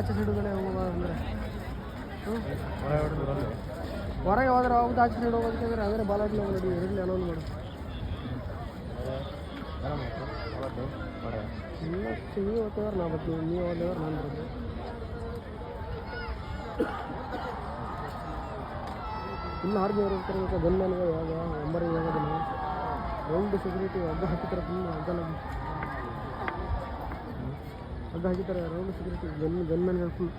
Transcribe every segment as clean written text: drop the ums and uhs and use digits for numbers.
ಆಚೆ ಸೈಡ್ ಅಂದರೆ ಹೊರಗೆ ಹೋದ್ರೆ ಹೋಗ್ದು ಆಚೆ ಸೈಡ್ ಹೋಗೋದಕ್ಕೆ ಅಂದರೆ ಬಾಲಾಟಿ ನೋಡಿ ಇರಲಿ ಅಲೋನ್ ಮಾಡು ನೀವು ಹೋಗ್ತಿದ್ರೆ ನಾ ಬರ್ತೀವಿ ನೀವು ಹೋದ್ರೆ ನಾನು ಬರ್ತೀನಿ ಇನ್ನು ಆರ್ಮಿ ಅವರು ಇರ್ತಾರೆ ಗನ್ಮ್ಯಾನ್ಗಳು ಯಾವಾಗ ನಂಬರ್ ಯಾಗೋದಿಲ್ಲ ರೌಂಡ್ ಸೆಕ್ಯೂರಿಟಿ ಹಗ್ಗ ಹಾಕಿತಾರೆ ಫುಲ್ ಹಗ್ಗ ಹಾಕಿದ್ದಾರೆ ರೌಂಡ್ ಸೆಕ್ಯೂರಿಟಿ ಗನ್ಮ್ಯಾನ್ಗಳು ಫುಲ್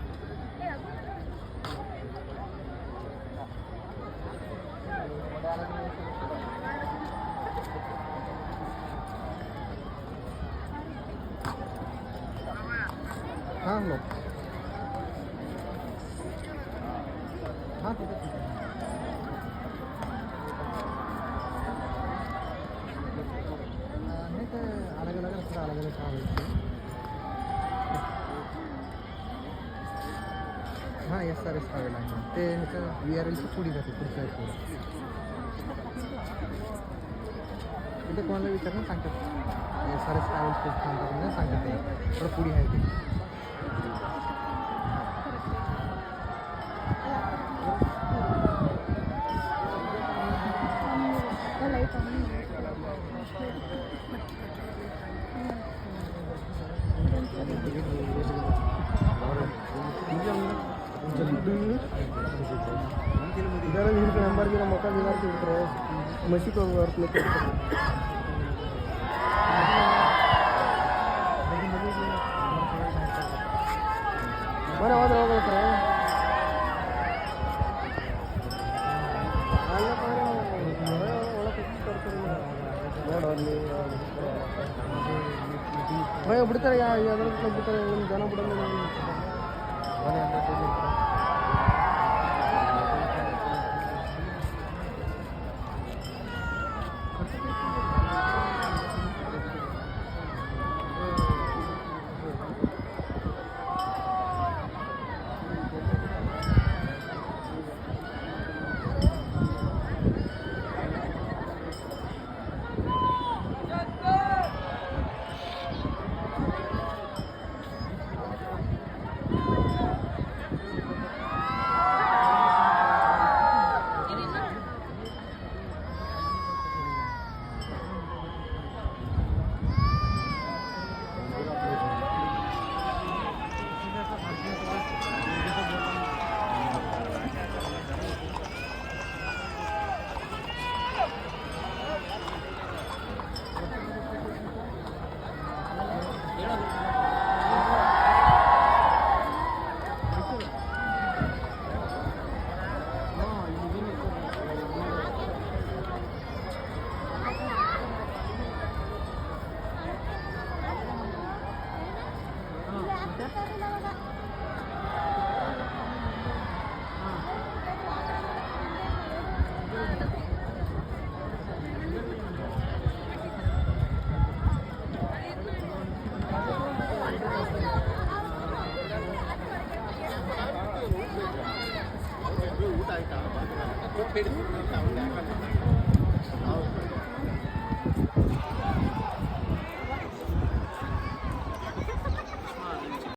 ಹಾಂ हाँ नहीं तो अलग अलग थोड़ा अलग अलग काम होती है हाँ एस आर एस ट्रॅव्हल आहे ते ह्याचं VRLची पुढी जाते पुढच्या पुढे इथे कोणाला विचारणं सांगतात एस आर एस ट्रॅव्हल्स सांगतात सांगतात ते थोडं पुढी आहे ते ಇದರ ಹಿಡಿದು ನಂಬರ್ಗೆ ನಮ್ಮ ಮಕ್ಕಳು ಏನಾದ್ರು ಇರ್ತಾರೆ ಮಸಿಗೆ ಹೋಗೋರು ಮನೆ ಹೋದ್ರೆ ಹೋಗ್ತಾರೆ ನೋಡಲ್ಲಿ ಭಯ ಬಿಡ್ತಾರೆ ಯಾವ್ದಾದ್ರು ಬಿಡ್ತಾರೆ ಒಂದು ಜನ ಬಿಡೋದು ಮನೆ ಅಂತ ಊಟ ಆಯ್ತಾ